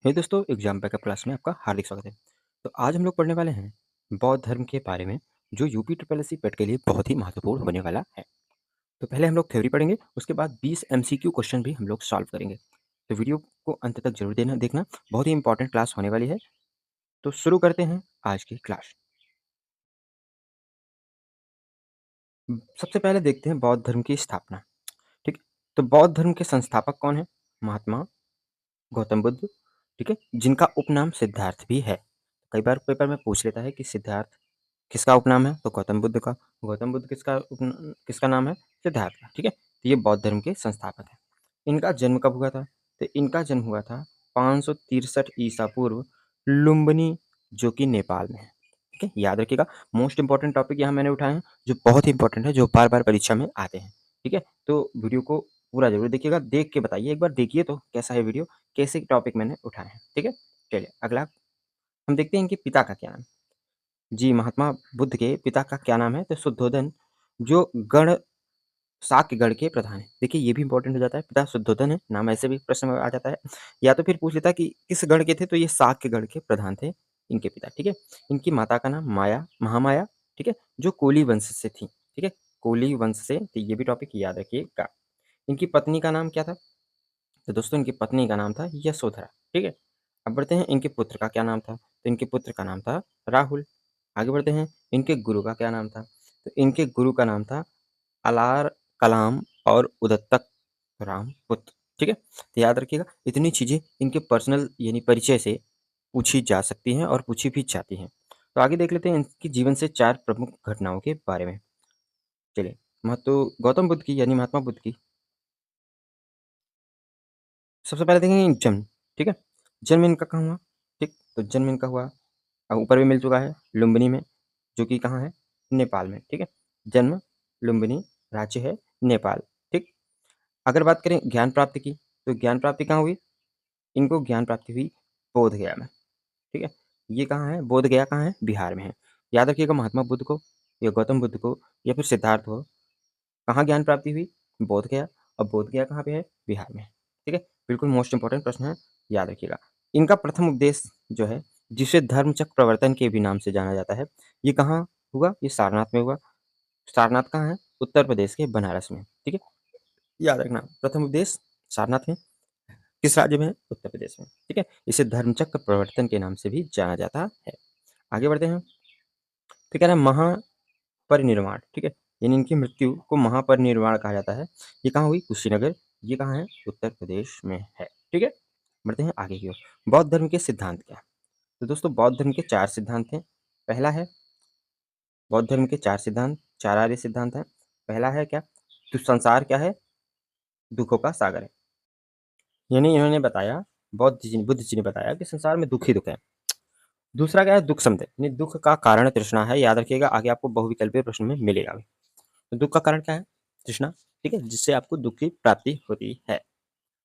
हे दोस्तों, exam backup class में आपका हार्दिक स्वागत है। तो आज हम लोग पढ़ने वाले हैं बौद्ध धर्म के बारे में, जो यूपी ट्रिपल एससी पेट के लिए बहुत ही महत्वपूर्ण होने वाला है। तो पहले हम लोग थ्योरी पढ़ेंगे, उसके बाद 20 एमसीक्यू क्वेश्चन भी हम लोग सॉल्व करेंगे। तो वीडियो को अंत तक जरूर देखना, बहुत ही इंपॉर्टेंट क्लास होने वाली है। तो शुरू करते हैं आज की क्लास। सबसे पहले देखते हैं बौद्ध धर्म की स्थापना। ठीक है, तो बौद्ध धर्म के संस्थापक कौन है? महात्मा गौतम बुद्ध। ठीक है, जिनका उपनाम सिद्धार्थ भी है। कई बार पेपर में पूछ लेता है कि सिद्धार्थ किसका उपनाम है, तो गौतम बुद्ध का। गौतम बुद्ध किसका नाम है? सिद्धार्थ का। ठीक है, तो ये बौद्ध धर्म के संस्थापक है। इनका जन्म कब हुआ था? तो इनका जन्म हुआ था 563 ईसा पूर्व, लुम्बिनी, जो कि नेपाल में है। ठीक है, याद रखिएगा। मोस्ट इंपॉर्टेंट टॉपिक यहाँ मैंने उठाए हैं, जो बहुत ही इंपॉर्टेंट है, जो बार बार परीक्षा में आते हैं। ठीक है, तो वीडियो को पूरा जरूर देखिएगा। देख के बताइए, एक बार देखिए तो कैसा है वीडियो, कैसे टॉपिक मैंने उठाए हैं। ठीक है, चलिए अगला हम देखते हैं इनके पिता का क्या नाम। जी, महात्मा बुद्ध के पिता का क्या नाम है? तो शुद्धोधन, जो गण शाक्यगढ़ के प्रधान है। देखिए, ये भी इंपॉर्टेंट हो जाता है, पिता शुद्धोधन है, नाम ऐसे भी प्रश्न में आ जाता है। या तो फिर पूछ लेता है कि किस गढ़ के थे, तो ये शाक्यगढ़ के प्रधान थे इनके पिता। ठीक है, इनकी माता का नाम माया, महामाया। ठीक है, जो कोली वंश से थी। ठीक है, कोली वंश से, तो ये भी टॉपिक याद रखिएगा। इनकी पत्नी का नाम क्या था? तो दोस्तों, इनकी पत्नी का नाम था यशोधरा। ठीक है, अब बढ़ते हैं इनके पुत्र का क्या नाम था। तो इनके पुत्र का नाम था राहुल। आगे बढ़ते हैं, इनके गुरु का क्या नाम था? तो इनके गुरु का नाम था अलार कलाम और उदत्तक राम पुत्र। ठीक है, तो याद रखिएगा, इतनी चीज़ें इनके पर्सनल यानी परिचय से पूछी जा सकती हैं और पूछी भी जाती हैं। तो आगे देख लेते हैं इनकी जीवन से 4 प्रमुख घटनाओं के बारे में। चलिए, महत्व गौतम बुद्ध की यानी महात्मा बुद्ध की सबसे पहले देखेंगे जन्म। ठीक है, जन्म इनका कहाँ हुआ? ठीक, तो जन्म इनका हुआ, ऊपर भी मिल चुका है, लुम्बिनी में, जो कि कहाँ है? नेपाल में। ठीक है, जन्म लुम्बिनी, राज्य है नेपाल। ठीक, अगर बात करें ज्ञान प्राप्ति की, तो ज्ञान प्राप्ति कहाँ हुई? इनको ज्ञान प्राप्ति हुई बोध गया में। ठीक है, ये कहाँ है? बोध गया कहाँ है? बिहार में है। याद रखिएगा, महात्मा बुद्ध को या गौतम बुद्ध को या फिर सिद्धार्थ को कहाँ ज्ञान प्राप्ति हुई? बोध गया। और बोध गया कहाँ पे है? बिहार में। ठीक है, बिल्कुल मोस्ट इंपॉर्टेंट प्रश्न है, याद रखिएगा। इनका प्रथम उपदेश जो है, जिसे धर्मचक्र प्रवर्तन के भी नाम से जाना जाता है, ये कहाँ हुआ? ये सारनाथ में हुआ। सारनाथ कहाँ है? उत्तर प्रदेश के बनारस में। ठीक है, याद रखना, प्रथम उपदेश सारनाथ में, किस राज्य में है? उत्तर प्रदेश में। ठीक है, इसे धर्मचक्र प्रवर्तन के नाम से भी जाना जाता है। आगे बढ़ते हैं, तो कह रहा है महापरिनिर्वाण। ठीक है, यानी इनकी मृत्यु को महापरिनिर्वाण कहा जाता है। ये कहाँ हुई? कुशीनगर। ये कहाँ है? उत्तर प्रदेश में है। ठीक है, बढ़ते हैं आगे की ओर। बौद्ध धर्म के सिद्धांत क्या? तो दोस्तों, बौद्ध धर्म के 4 सिद्धांत हैं। पहला है, बौद्ध धर्म के 4 सिद्धांत, 4 आर्य सिद्धांत हैं। पहला है क्या? तो संसार क्या है? दुखों का सागर है। यानी इन्होंने बताया, बुद्ध जी ने बताया कि संसार में दुख ही दुख है। दूसरा क्या है? दुख समझे, यानी दुख का कारण तृष्णा है। याद रखिएगा, आगे आपको बहुविकल्पीय प्रश्न में मिलेगा भी। तो दुख का कारण क्या है? तृष्णा। ठीक है, जिससे आपको दुख की प्राप्ति होती है।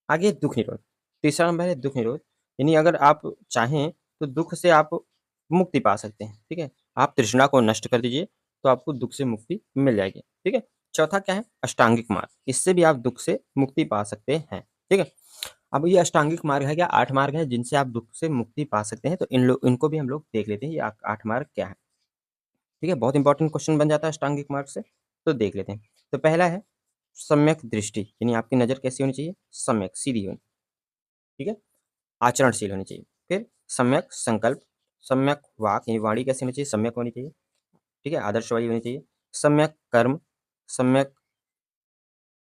आगे दुख निरोध। तीसरा नंबर है दुख निरोध, यानी अगर आप चाहें तो दुख से आप मुक्ति पा सकते हैं। ठीक है, आप तृष्णा को नष्ट कर दीजिए तो आपको दुख से मुक्ति मिल जाएगी। ठीक है, चौथा क्या है? अष्टांगिक मार्ग, इससे भी आप दुख से मुक्ति पा सकते हैं। ठीक है, अब ये अष्टांगिक मार्ग है क्या? 8 मार्ग है जिनसे आप दुख से मुक्ति पा सकते हैं। तो इनको भी हम लोग देख लेते हैं, ये 8 मार्ग क्या है। ठीक है, बहुत इंपॉर्टेंट क्वेश्चन बन जाता है अष्टांगिक मार्ग से, तो देख लेते हैं। तो पहला है सम्यक दृष्टि, यानी आपकी नज़र कैसी होनी चाहिए? सम्यक, सीधी होनी। ठीक है, आचरणशील होनी चाहिए। फिर सम्यक संकल्प, सम्यक वाक, यानी वाणी कैसी होनी चाहिए? सम्यक होनी चाहिए। ठीक है, आदर्शवादी होनी चाहिए। सम्यक कर्म, सम्यक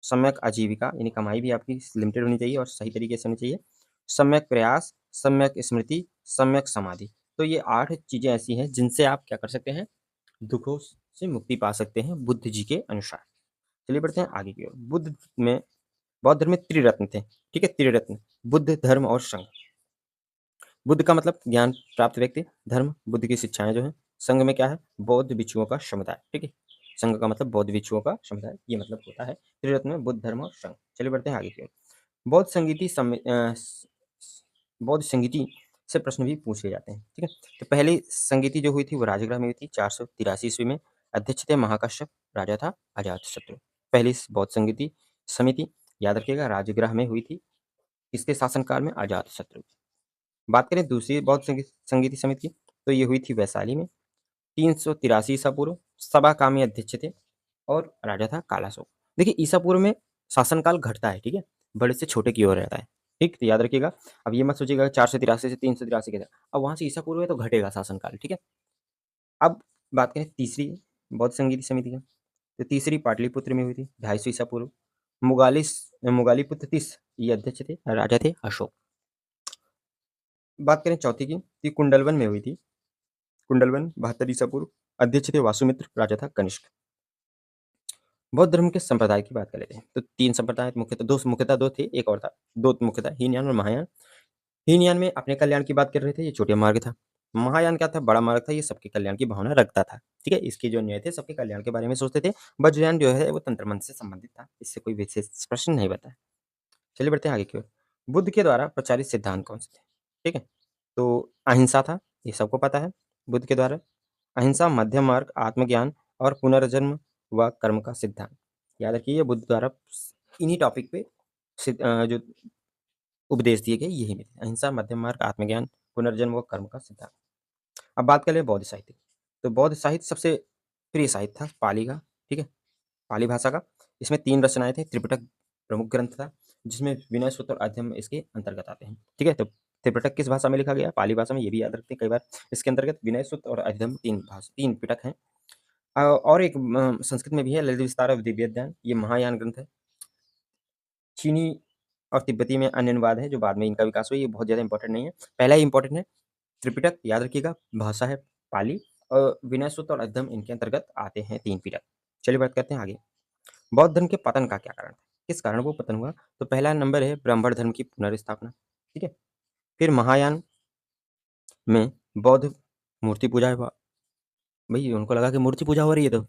सम्यक आजीविका, यानी कमाई भी आपकी लिमिटेड होनी चाहिए और सही तरीके से होनी चाहिए। सम्यक प्रयास, सम्यक स्मृति, सम्यक समाधि। तो ये 8 चीज़ें ऐसी हैं जिनसे आप क्या कर सकते हैं? दुखों से मुक्ति पा सकते हैं बुद्ध जी के अनुसार। चलिए बढ़ते हैं आगे की ओर। बौद्ध धर्म में त्रिरत्न थे। ठीक है, त्रिरत्न, बुद्ध, धर्म और संघ। बुद्ध का मतलब ज्ञान प्राप्त व्यक्ति, धर्म बुद्ध की शिक्षाएं जो हैं, संघ में क्या है? बौद्ध भिक्षुओं का समुदाय। ठीक है, संघ का मतलब बौद्ध भिक्षुओं का समुदाय, ये मतलब होता है त्रिरत्न में बुद्ध, धर्म और संघ। चलिए बढ़ते हैं आगे की ओर। बौद्ध संगीति बौद्ध संगीति से प्रश्न भी पूछे जाते हैं। ठीक है, तो पहली संगीति जो हुई थी वो राजगृह में हुई थी 483 ईस्वी में। अध्यक्ष थे महाकश्यप, राजा था अजातशत्रु। पहली बौद्ध संगीति समिति, याद रखिएगा, राजगृह में हुई थी। किसके शासनकाल में? अजातशत्रु। बात करें दूसरी बौद्ध संगीत समिति की, तो ये हुई थी वैशाली में 383 ईसा पूर्व। सभा कामी अध्यक्ष थे और राजा था कालाशोक। देखिए ईसा पूर्व में शासनकाल घटता है, ठीक है, बड़े से छोटे की ओर रहता है, ठीक, तो याद रखिएगा। अब ये मत सोचिएगा 483 से 383 के, अब वहां से ईसा पूर्व है तो घटेगा शासनकाल, ठीक है। अब बात करें तीसरी बौद्ध संगीत समिति की, तो तीसरी पाटलिपुत्र में हुई थी 250 ईसा पूर्व। मुगालिपुत्र तीस ये अध्यक्ष थे, राजा थे अशोक। बात करें चौथी की, तो कुंडलवन में हुई थी, कुंडलवन 72 ईसा पूर्व। अध्यक्ष थे वासुमित्र, राजा था कनिष्क। बौद्ध धर्म के संप्रदाय की बात कर लेते हैं, तो तीन संप्रदाय मुख्यतः दो थे, एक और था, दो मुख्यतः, हीनयान और महायान। हीनयान में अपने कल्याण की बात कर रहे थे, ये छोटे मार्ग था। महायान क्या था, बड़ा मार्ग था, ये सबके कल्याण की भावना रखता था, ठीक है। इसके जो न्याय थे सबके कल्याण के बारे में सोचते थे। वज्रयान जो है वो तंत्र मंत्र से संबंधित था, इससे कोई विशेष प्रश्न नहीं बता। चलिए बढ़ते हैं आगे की ओर। बुद्ध के द्वारा प्रचारित सिद्धांत कौन से थे, ठीक है, तो अहिंसा था, ये सबको पता है। बुद्ध के द्वारा अहिंसा, मध्यम मार्ग, आत्मज्ञान और पुनर्जन्म व कर्म का सिद्धांत। याद रखिए बुद्ध द्वारा इन्हीं टॉपिक पे जो उपदेश दिए गए यही में थे, अहिंसा, मध्यम मार्ग, आत्मज्ञान, पुनर्जन्म व कर्म का सिद्धांत। अब बात करें बौद्ध साहित्य, तो बौद्ध साहित्य सबसे प्रिय साहित्य था पाली का, ठीक है, पाली भाषा का। इसमें 3 रचनाएँ थी, त्रिपिटक प्रमुख ग्रंथ था, जिसमें विनय सूत्र और अध्ययन इसके अंतर्गत आते हैं, ठीक है। तो त्रिपिटक किस भाषा में लिखा गया? पाली भाषा में, ये भी याद रखते हैं कई बार। इसके अंतर्गत विनय सूत्र और अध्ययन 3 पिटक हैं। और एक संस्कृत में भी है, ललित विस्तार और दिव्योद्यान, ये महायान ग्रंथ है। चीनी और तिब्बती में अन्य अनुवाद है जो बाद में इनका विकास हुआ, ये बहुत ज़्यादा इंपॉर्टेंट नहीं है। पहला ही इंपॉर्टेंट है, त्रिपिटक याद रखिएगा, भाषा है पाली, और विनय सूत्र और अध्ययन इनके अंतर्गत आते हैं 3 पिटक। चलिए बात करते हैं आगे। बौद्ध धर्म के पतन का क्या कारण था? किस कारण वो पतन हुआ? तो पहला नंबर है ब्राह्मण धर्म की पुनर्स्थापना, ठीक है। फिर महायान में बौद्ध मूर्ति पूजा हुआ, भाई उनको लगा कि मूर्ति पूजा हो रही है तो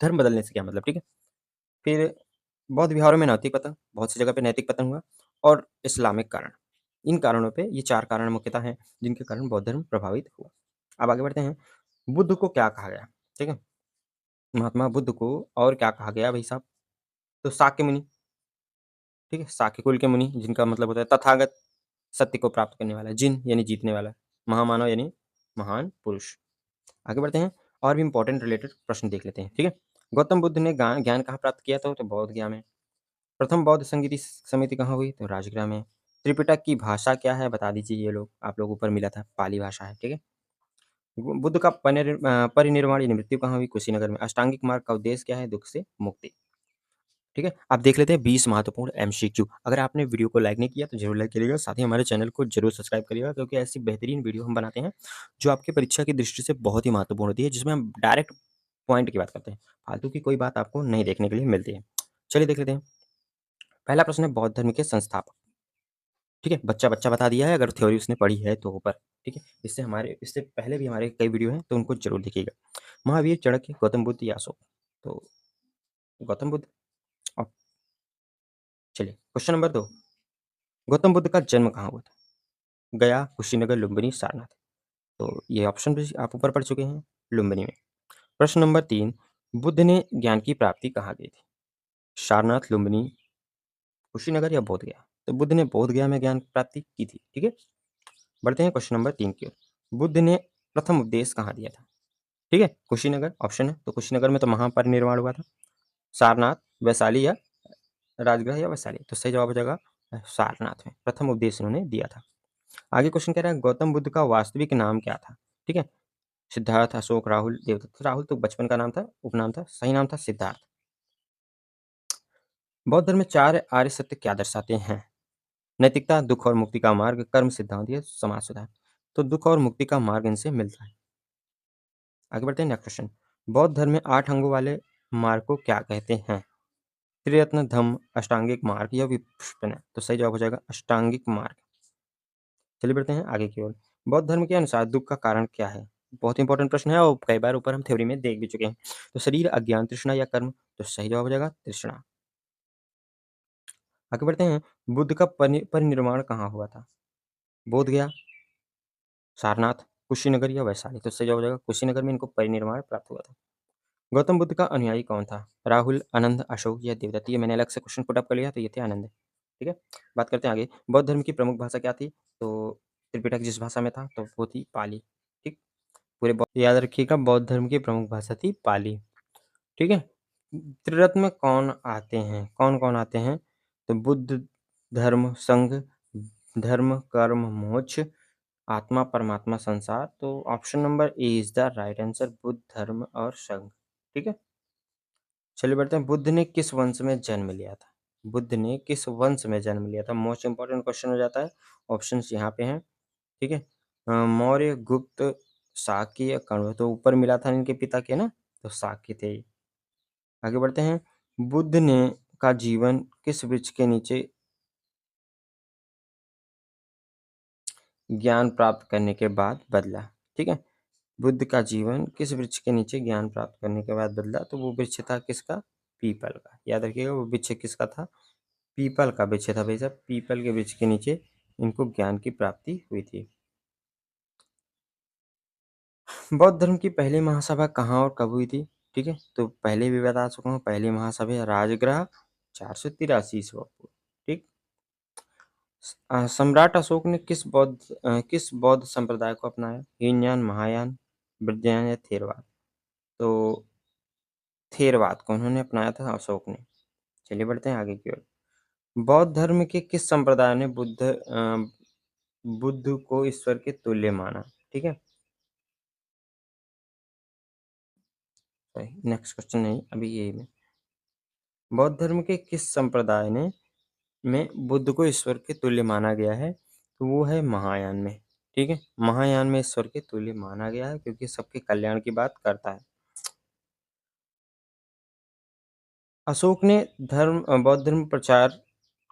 धर्म बदलने से क्या मतलब, ठीक है। फिर बौद्ध विहारों में नैतिक पतन, बहुत सी जगह पे नैतिक पतन हुआ, और इस्लामिक कारण। इन कारणों पे, ये 4 कारण मुख्यतः हैं जिनके कारण बौद्ध धर्म प्रभावित हुआ। अब आगे बढ़ते हैं। बुद्ध को क्या कहा गया, ठीक है, महात्मा बुद्ध को और क्या कहा गया भाई साहब? तो शाक्य मुनि, ठीक है, शाक्य कुल के मुनि, जिनका मतलब होता है तथागत, सत्य को प्राप्त करने वाला, जिन यानी जीतने वाला, महामानव यानी महान पुरुष। आगे बढ़ते हैं, और भी इंपॉर्टेंट रिलेटेड प्रश्न देख लेते हैं, ठीक है। गौतम बुद्ध ने ज्ञान कहाँ प्राप्त किया था? तो बौद्ध गया में। प्रथम बौद्ध संगीति समिति कहाँ हुई? तो राजगृह में। त्रिपिटक की भाषा क्या है बता दीजिए, ये लोग आप लोग ऊपर मिला था, पाली भाषा है, ठीक है। बुद्ध का परिनिर्वाण यानी मृत्यु कहाँ हुई? कुशीनगर में। अष्टांगिक मार्ग का उद्देश्य क्या है? दुख से मुक्ति, ठीक है। अब देख लेते हैं 20 महत्वपूर्ण एमसीक्यू। अगर आपने वीडियो को लाइक नहीं किया तो जरूर लाइक करिएगा, साथ ही हमारे चैनल को जरूर सब्सक्राइब करिएगा, क्योंकि ऐसी बेहतरीन वीडियो हम बनाते हैं जो आपकी परीक्षा की दृष्टि से बहुत ही महत्वपूर्ण होती है, जिसमें हम डायरेक्ट पॉइंट की बात करते हैं, फालतू की कोई बात आपको नहीं देखने के लिए मिलती है। चलिए देख लेते हैं। पहला प्रश्न है बौद्ध धर्म के संस्थापक, ठीक है, बच्चा बता दिया है, अगर थ्योरी उसने पढ़ी है तो ऊपर, ठीक है। इससे पहले भी हमारे कई वीडियो हैं तो उनको जरूर देखिएगा। महावीर, चाणक्य, गौतम बुद्ध या अशोक? तो गौतम बुद्ध। अब चलिए क्वेश्चन नंबर 2, गौतम बुद्ध का जन्म कहाँ हुआ था? गया, कुशीनगर, लुम्बिनी, सारनाथ? तो ये ऑप्शन भी आप ऊपर पढ़ चुके हैं, लुम्बिनी में। प्रश्न नंबर 3, बुद्ध ने ज्ञान की प्राप्ति कहाँ की थी? सारनाथ, लुम्बिनी, कुशीनगर या बोध गया? तो बुद्ध ने बोध गया में ज्ञान प्राप्ति की थी, ठीक है। बढ़ते हैं क्वेश्चन नंबर 3 की ओर। बुद्ध ने प्रथम उपदेश कहाँ दिया था? ठीक है, कुशीनगर ऑप्शन है, तो कुशीनगर में तो महापरिनिर्वाण हुआ था। सारनाथ, वैशाली या राजगृह या वैशाली? तो सही जवाब हो जाएगा सारनाथ में प्रथम उपदेश उन्होंने दिया था। आगे क्वेश्चन कह रहा है गौतम बुद्ध का वास्तविक नाम क्या था? ठीक है, सिद्धार्थ, अशोक, राहुल, देवदत्त। राहुल तो बचपन का नाम था, उपनाम था, सही नाम था सिद्धार्थ। बौद्ध धर्म में 4 आर्य सत्य क्या दर्शाते हैं? नैतिकता, दुख और मुक्ति का मार्ग, कर्म, सिद्धांत या समाज सुधार? तो दुख और मुक्ति का मार्ग इनसे मिलता है। आगे बढ़ते हैं नेक्स्ट क्वेश्चन। बौद्ध धर्म में 8 अंगों वाले मार्ग को क्या कहते हैं? त्रिरत्न, धम्म, अष्टांगिक मार्ग या विपश्यना? तो सही जवाब हो जाएगा अष्टांगिक मार्ग। चलिए बढ़ते हैं आगे की ओर। बौद्ध धर्म के अनुसार दुख का कारण क्या है? बहुत इंपॉर्टेंट प्रश्न है और कई बार ऊपर हम थ्योरी में देख भी चुके हैं। तो शरीर, अज्ञान, तृष्णा या कर्म? तो सही जवाब हो जाएगा तृष्णा। आगे बढ़ते हैं। बुद्ध का परिनिर्वाण कहाँ हुआ था? बोध गया, सारनाथ, कुशीनगर या वैशाली? तो सही जवाब हो जाएगा कुशीनगर में इनको परिनिर्वाण प्राप्त हुआ था। गौतम बुद्ध का अनुयायी कौन था? राहुल, आनंद, अशोक या देवदत्त? ये मैंने अलग से क्वेश्चन पुट अप कर लिया, तो ये थे आनंद, ठीक है। बात करते हैं आगे। बौद्ध धर्म की प्रमुख भाषा क्या थी? तो त्रिपिटक जिस भाषा में था तो वो थी पाली। ठीक, पूरे याद रखिएगा, बौद्ध धर्म की प्रमुख भाषा थी पाली। ठीक है, त्रिरत्न में कौन आते हैं, कौन कौन आते हैं? तो बुद्ध, धर्म, संघ, धर्म, कर्म, मोक्ष, आत्मा, परमात्मा, संसार। तो option number A is the right answer, Buddha, धर्म और संघ। ठीक है, चलिए बढ़ते हैं। बुद्ध ने किस वंश में जन्म लिया था? बुद्ध ने किस वंश में जन्म लिया था? मोस्ट इंपॉर्टेंट क्वेश्चन हो जाता है। ऑप्शंस यहाँ पे हैं। ठीक है, मौर्य, गुप्त, शाक्य या कण्व। तो ऊपर मिला था इनके पिता के ना, तो शाक्य थे। आगे बढ़ते हैं। बुद्ध ने का जीवन किस वृक्ष के नीचे ज्ञान प्राप्त करने के बाद बदला? ठीक है, बुद्ध का जीवन किस वृक्ष के नीचे ज्ञान प्राप्त करने के बाद बदला? तो वो वृक्ष था किसका? पीपल का। याद रखिएगा, वो वृक्ष किसका था? पीपल का वृक्ष था भाई साहब। पीपल के वृक्ष के नीचे इनको ज्ञान की प्राप्ति हुई थी। बौद्ध धर्म की पहली महासभा कहाँ और कब हुई थी? ठीक है, तो पहले भी बता चुका हूँ, पहली महासभा राजगृह 483 ईस्वी पूर्व। ठीक, सम्राट अशोक ने किस बौद्ध संप्रदाय को अपनाया? हीनयान, महायान, वज्रयान या थेरवाद? तो थेरवाद को उन्होंने अपनाया था अशोक ने। चलिए बढ़ते हैं आगे की ओर। बौद्ध धर्म के किस संप्रदाय ने बुद्ध को ईश्वर के तुल्य माना? ठीक है, नेक्स्ट क्वेश्चन नहीं, अभी यही में। बौद्ध धर्म के किस संप्रदाय ने में बुद्ध को ईश्वर के तुल्य माना गया है? तो वो है महायान में। ठीक है, महायान में ईश्वर के तुल्य माना गया है क्योंकि सबके कल्याण की बात करता है। अशोक ने बौद्ध धर्म प्रचार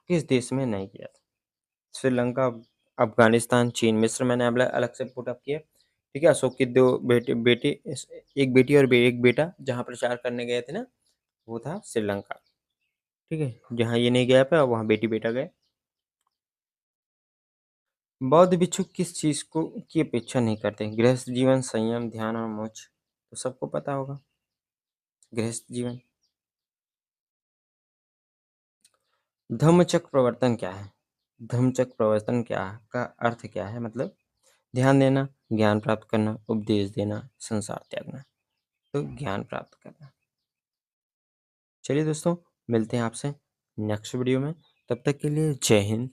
किस देश में नहीं किया था? श्रीलंका, अफगानिस्तान, चीन, मिस्र। मैंने अलग से पुट अप किया। ठीक है, अशोक की दो बेटे, एक बेटी और एक बेटा जहाँ प्रचार करने गए थे ना, वो था श्रीलंका। ठीक है, जहाँ ये नहीं गया था वहाँ बेटी बेटा गए। बौद्ध भिक्षु किस चीज को की अपेक्षा नहीं करते? गृहस्थ जीवन, संयम, ध्यान और मोक्ष। तो सबको पता होगा, गृहस्थ जीवन। धम्मचक्र प्रवर्तन क्या है? धम्मचक्र प्रवर्तन क्या का अर्थ क्या है? मतलब ध्यान देना, ज्ञान प्राप्त करना, उपदेश देना, संसार त्यागना। तो ज्ञान प्राप्त करना। चलिए दोस्तों, मिलते हैं आपसे नेक्स्ट वीडियो में। तब तक के लिए जय हिंद।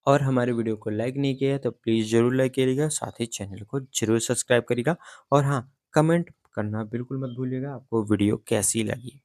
और हमारे वीडियो को लाइक नहीं किया है तो प्लीज़ ज़रूर लाइक करिएगा, साथ ही चैनल को ज़रूर सब्सक्राइब करिएगा। और हाँ, कमेंट करना बिल्कुल मत भूलिएगा आपको वीडियो कैसी लगी।